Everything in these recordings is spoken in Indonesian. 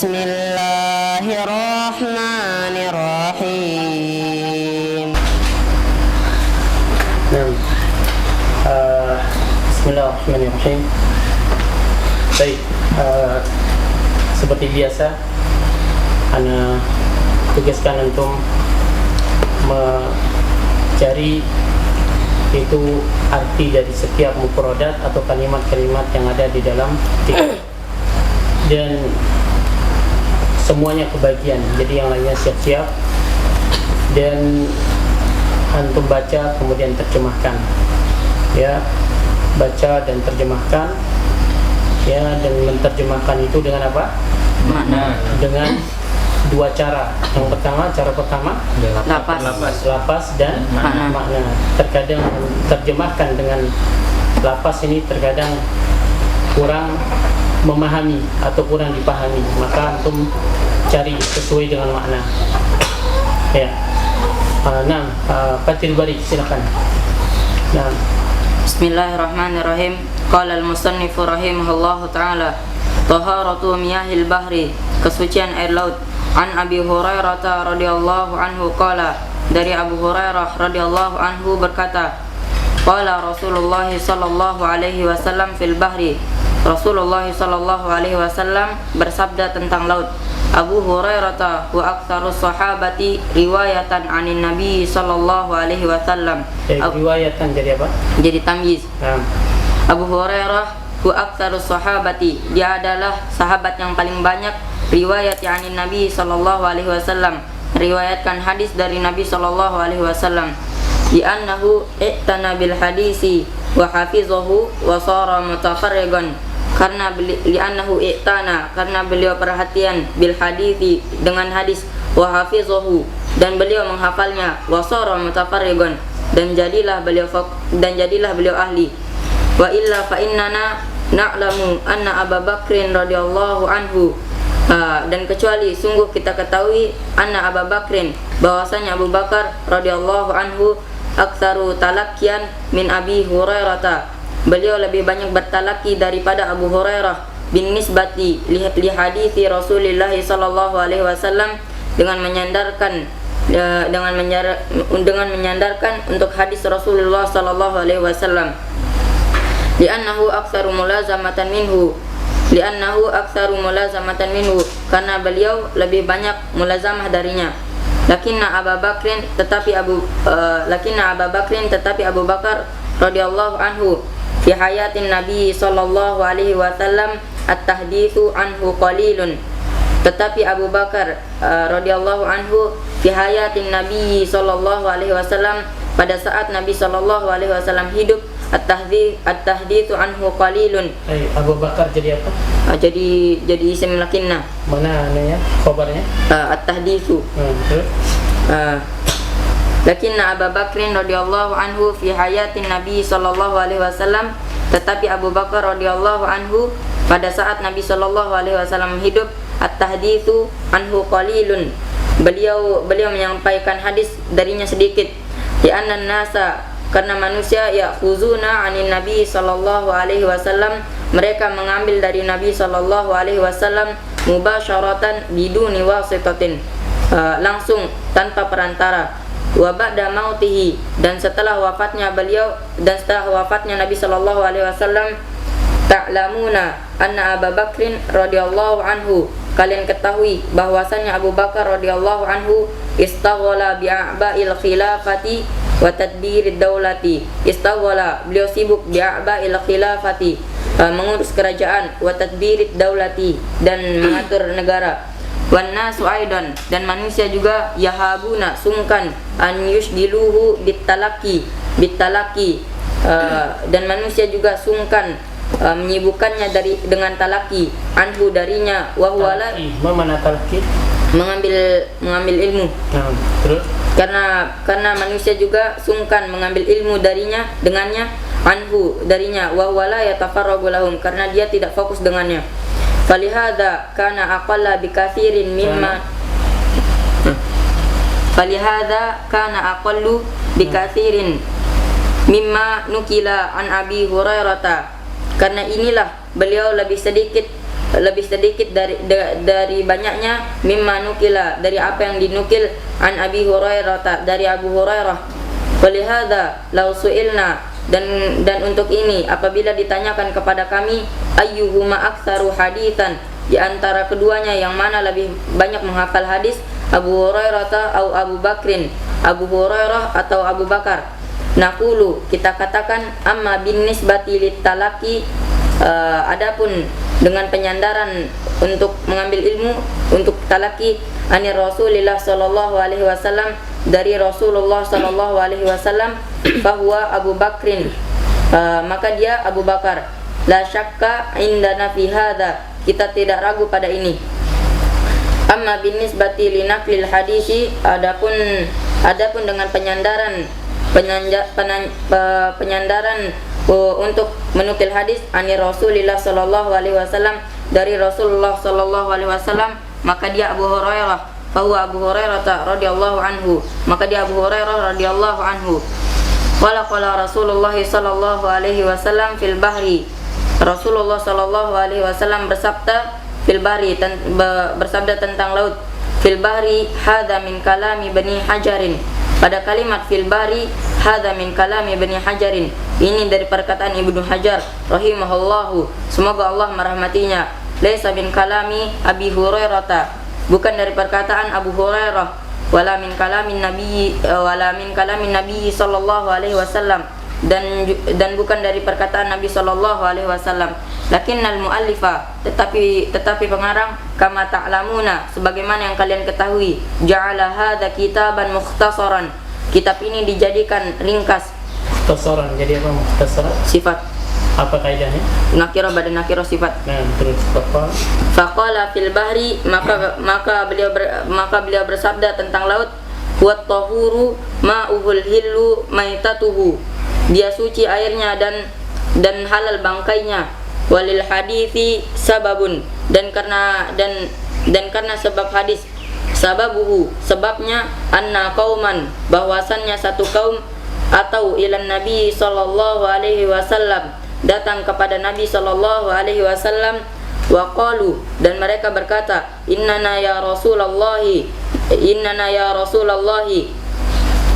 Bismillahirrahmanirrahim. Bismillahirrahmanirrahim. Baik, seperti biasa, ana tugaskan antum mencari itu arti dari setiap mufradat atau kalimat-kalimat yang ada di dalam fikih, dan semuanya kebagian. Jadi yang lainnya siap-siap, dan antum baca kemudian terjemahkan, ya, baca dan terjemahkan, ya, dan menerjemahkan itu dengan apa? Makna. Dengan dua cara. Yang pertama, cara pertama lapas dan makna. Terkadang terjemahkan dengan lapas ini terkadang kurang memahami atau kurang dipahami, maka antum cari sesuai dengan makna. Ya. Fathul Bari, silakan. Nah. Bismillahirrahmanirrahim. Qala al-musannif rahimahullahu ta'ala, taharatu miyahil bahri, kesucian air laut. An Abi Hurairah radhiyallahu anhu qala, dari Abu Hurairah radhiyallahu anhu berkata, qala Rasulullah sallallahu alaihi wasallam fil bahri, Rasulullah sallallahu alaihi wasallam bersabda tentang laut. Abu Hurairah wa aktsarus sahabati riwayatan anin Nabi sallallahu alaihi wasallam. Riwayatan jadi apa? Jadi tamyiz. Abu Hurairah wa aktsarus sahabati, dia adalah sahabat yang paling banyak riwayat anin Nabi sallallahu alaihi wasallam, riwayatkan hadis dari Nabi sallallahu alaihi wasallam. Di annahu i'tana bil hadisi wa hafizahu wa sara mutafarrigan, karena li'annahu i'tana, karena beliau perhatian bil hadithi, dengan hadis, wa hafizahu, dan beliau menghafalnya, wa sara mutafarrigan, dan jadilah beliau ahli. Wa illa fa innana na'lamu anna Abu Bakrin radhiyallahu anhu, dan kecuali sungguh kita ketahui anna Abu Bakrin, bahwasanya Abu Bakar radhiyallahu anhu aktsaru talakkian min Abi Hurairah, beliau lebih banyak bertalaki daripada Abu Hurairah, bin nisbati li hadithi Rasulillah sallallahu alaihi wasallam, dengan menyandarkan untuk hadis Rasulullah sallallahu alaihi wasallam. Li'annahu aktsaru mulazamatan minhu, karena beliau lebih banyak mulazamah darinya. Lakinna Abu Bakrin, tetapi Abu Bakar radhiyallahu anhu fi hayatin Nabi sallallahu alaihi wasallam at-tahditsu anhu qalilun, tetapi Abu Bakar radhiyallahu anhu fi hayatin Nabi sallallahu alaihi wasallam, pada saat Nabi sallallahu alaihi wasallam hidup, at-tahditsu anhu qalilun. Abu Bakar jadi apa? Jadi isim lakinna. Mana ananya? Khabarnya? At-tahditsu. Lakinna Abu Bakrin radhiyallahu anhu fi hayatin Nabi sallallahu alaihi wasallam, tetapi Abu Bakar radhiyallahu anhu pada saat Nabi sallallahu alaihi wasallam hidup, at-tahditsu anhu qalilun, beliau menyampaikan hadis darinya sedikit. Di annan nasa, karena manusia ya'khuzuna 'anin Nabi sallallahu alaihi wasallam, mereka mengambil dari Nabi sallallahu alaihi wasallam mubasyaratan biduni wasitatin, langsung tanpa perantara. Wa ba'da mautihi, dan setelah wafatnya Nabi sallallahu alaihi wasallam, ta'lamuna anna Abu Bakrin radhiyallahu anhu, kalian ketahui bahwasanya Abu Bakar radhiyallahu anhu istaghala bi'a'ba'il khilafati wa tadbirid daulati. Istaghala, beliau sibuk bi'a'ba'il khilafati, mengurus kerajaan, wa tadbirid daulati, dan mengatur negara. Wan nasu aidan, dan manusia juga yahabuna, sungkan, an yushdiluhu bitalaki, dan manusia juga sungkan menyibukkannya dengan talaki, anhu, darinya, wa huwa la, mana talaki? mengambil ilmu. Terus Karena manusia juga sungkan mengambil ilmu dengannya, anhu, darinya, wa huwa la yatafarragu lahum, karena dia tidak fokus dengannya. Falihada kana aqalla bikathirin mimma mimma nukila an Abi Hurairah, karena inilah beliau lebih sedikit lebih sedikit dari banyaknya mimma nukila, dari apa yang dinukil an Abi Hurairah, dari Abu Hurairah. Walihada law su'ilna, dan untuk ini apabila ditanyakan kepada kami ayyuhuma aktsaru haditsan, di antara keduanya yang mana lebih banyak menghafal hadis, Abu Hurairah atau Abu Bakrin, Abu Hurairah atau Abu Bakar. Naqulu, kita katakan, amma bin nisbati litalaki, adapun dengan penyandaran untuk mengambil ilmu, untuk talaki, ani Rasulillah sallallahu alaihi wasallam, dari Rasulullah sallallahu alaihi wasallam, bahwa Abu Bakrin, maka dia Abu Bakar. La syakka indana fi hadza, kita tidak ragu pada ini. Amma bin nisbati linaklil hadisi, adapun dengan penyandaran untuk menukil hadis ani Rasulillah sallallahu alaihi wasallam, dari Rasulullah sallallahu alaihi wasallam, maka dia Abu Hurairah, bahwa Abu Hurairah radhiyallahu anhu, maka dia Abu Hurairah radhiyallahu anhu. Qala Rasulullah sallallahu alaihi wasallam fil bahri, Rasulullah sallallahu alaihi wasallam bersabda fil bahri, bersabda tentang laut. Fil bahri hadza min kalami Bani Hajarin, pada kalimat fil bahri hadza min kalami Bani Hajarin, ini dari perkataan Ibnu Hajar rahimahullahu, semoga Allah merahmatinya. Laisa min kalami Abi Hurairah, bukan dari perkataan Abu Hurairah. Wala min kalamin Nabi sallallahu alaihi wasallam, dan bukan dari perkataan Nabi sallallahu alaihi wasallam. Lakinnal muallifa, tetapi pengarang, kama ta'lamuna, sebagaimana yang kalian ketahui, ja'ala hadza kitaban mukhtasaran, kitab ini dijadikan ringkas. Mukhtasaran, jadi apa mukhtasaran? Sifat. Apa kaidahnya? Nakirah pada nakirah sifat. Nah, terus apa? Faqala fil bahri, maka beliau bersabda tentang laut, huwa tahuru ma'uhul hillu maitatuhu, dia suci airnya dan halal bangkainya. Walil hadithi sababun, dan karena sebab hadis, sababuhu, sebabnya, anna qauman, bahwasannya satu kaum, atau ilan Nabi sallallahu alaihi wasallam, datang kepada Nabi sallallahu alaihi wasallam, wa qalu, dan mereka berkata, innana ya Rasulullah,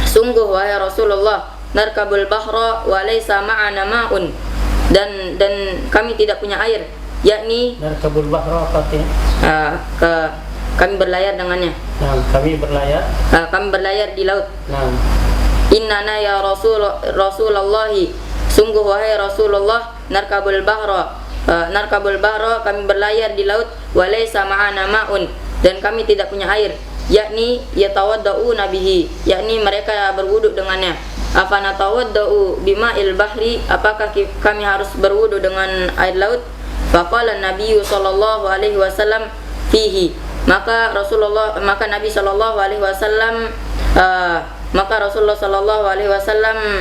sungguh wahai Rasulullah, narkabul bahra wa laysa ma'ana ma'un, dan kami tidak punya air, yakni narkabul bahra apa artinya? Kami berlayar dengannya. Nah, kami berlayar di laut. Nah, innana ya Rasulullah, sungguh wahai Rasulullah, narkabul bahra, kami berlayar di laut, wa laysa ma'ana ma'un, dan kami tidak punya air, yakni yatawadda'una bihi, yakni mereka berwuduk dengannya. Afana tawadda'u bima'il bahri, apakah kami harus berwudu dengan air laut? Faqala Nabi sallallahu alaihi wasallam fihi, maka Nabi sallallahu alaihi wasallam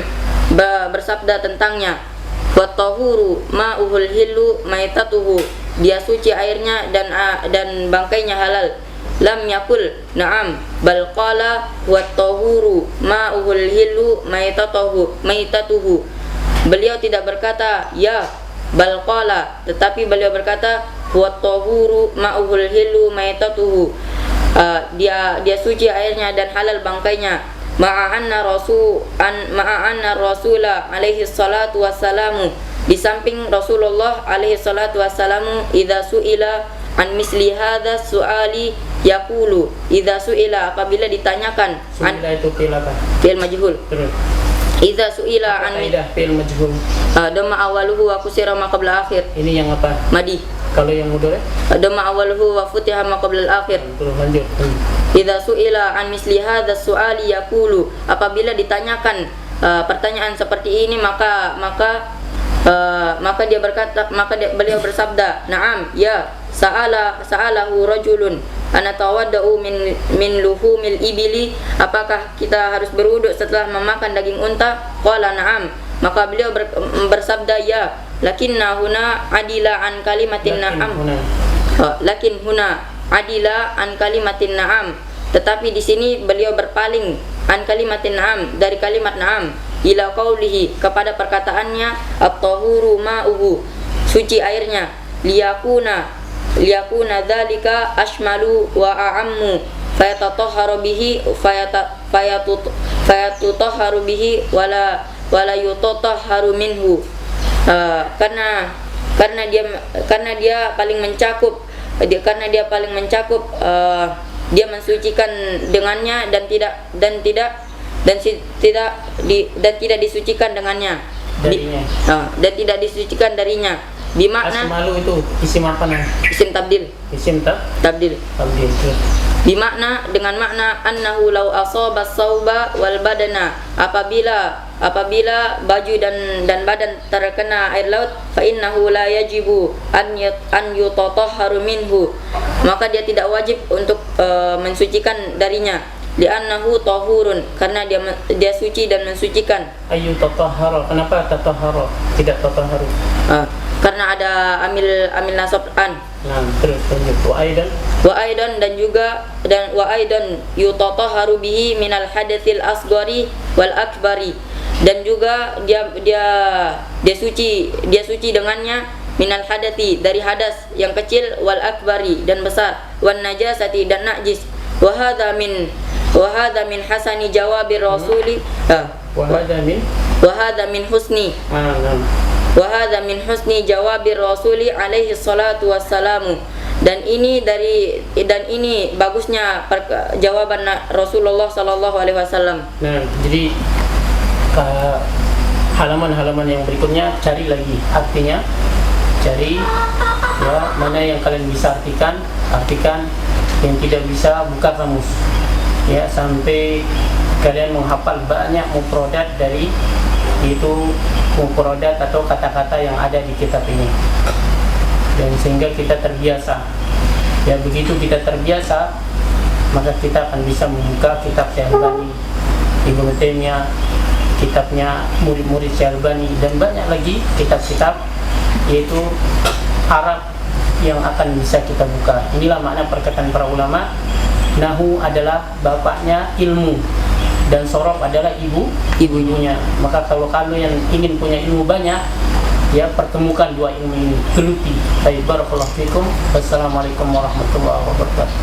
bersabda tentangnya, wa tahuru ma'uhul hillu maitatuhu, dia suci airnya dan bangkainya halal. Lam yakul na'am, bal qala wa tahuru ma'uhul hillu maitatuhu, beliau tidak berkata ya, bal qala, tetapi beliau berkata wa tahuru ma'uhul hillu maitatuhu, dia suci airnya dan halal bangkainya. Ma'anna Rasulullah alaihi salatu wassalamu, di samping Rasulullah alaihi salatu wassalamu, idza su'ila an misli hadza su'ali yaqulu, idza su'ila, apabila ditanyakan, su'ila itu fi'il apa? Fi'il majhul. Terus idza su'ila an fi'il majhul, dhamma awaluhu wa kusira ma qabla akhir. Ini yang apa? Madi. Kalau yang mudhari? Dhamma awaluhu wa futiha ma qabla akhir. Terus lanjut. Idza su'ila an misli hadza su'ali yaqulu, apabila ditanyakan pertanyaan seperti ini, maka dia berkata, beliau bersabda, na'am, ya, sa'alahu rajulun ana tawadda'u min luhumil ibili, apakah kita harus berwudu setelah memakan daging unta? Qala na'am, maka beliau bersabda ya, lakinna huna adila an kalimatin na'am, lakin huna adila an kalimatin na'am, tetapi di sini beliau berpaling an kalimatin na'am, dari kalimat na'am, ila qaulihi, kepada perkataannya, at-tahuru ma'uhu, suci airnya, liyakuna liyakuna dzalika ashmalu wa a'ammu fayatatahharu bihi fayatutahharu bihi wala yutatahharu minhu. Karena dia paling mencakup, dia mensucikan dengannya dan tidak disucikan dengannya dan tidak disucikan darinya. Bimakna asmalu itu isim apa nih? Isim tabdil. Tabdil. Bimakna dengan makna annahu law asaba sauba wal badana, apabila baju dan badan terkena air laut, fa innahu la yajibu an yutatahharu minhu, maka dia tidak wajib untuk mensucikan darinya. Li'annahu tahurun, karena dia suci dan mensucikan. Ayu tatahharu, kenapa tatahharu tidak tatahharu? Karena ada amil nasab an. Nah, terus lanjut. Wa aidan dan wa aidan yutatahharu bihi minal hadatsil asghari wal akbari, dan juga dia suci dengannya minal hadati, dari hadas yang kecil, wal akbari dan besar, wan najasati dan najis. Wa hadza min hasani jawabir rasuli wa hadza min husni jawabir rasuli alaihi salatu wassalamu, dan ini bagusnya jawaban Rasulullah sallallahu alaihi wasallam. Nah, jadi halaman-halaman yang berikutnya cari lagi artinya, cari ya mana yang kalian bisa artikan, yang tidak bisa buka kamus ya, sampai kalian menghafal banyak mufradat dari itu mufradat atau kata-kata yang ada di kitab ini, dan sehingga kita terbiasa ya. Begitu kita terbiasa, maka kita akan bisa membuka kitab Syalbani, Ibnu Taimiyah, kitabnya murid-murid Syalbani, dan banyak lagi kitab-kitab yaitu Arab yang akan bisa kita buka. Inilah makna perkataan para ulama, nahu adalah bapaknya ilmu dan sorof adalah ibunya. Maka kalau yang ingin punya ilmu banyak, ya pertemukan dua ilmu ini, geluti. Baik, barakallahu fikum. Wassalamualaikum warahmatullahi wabarakatuh.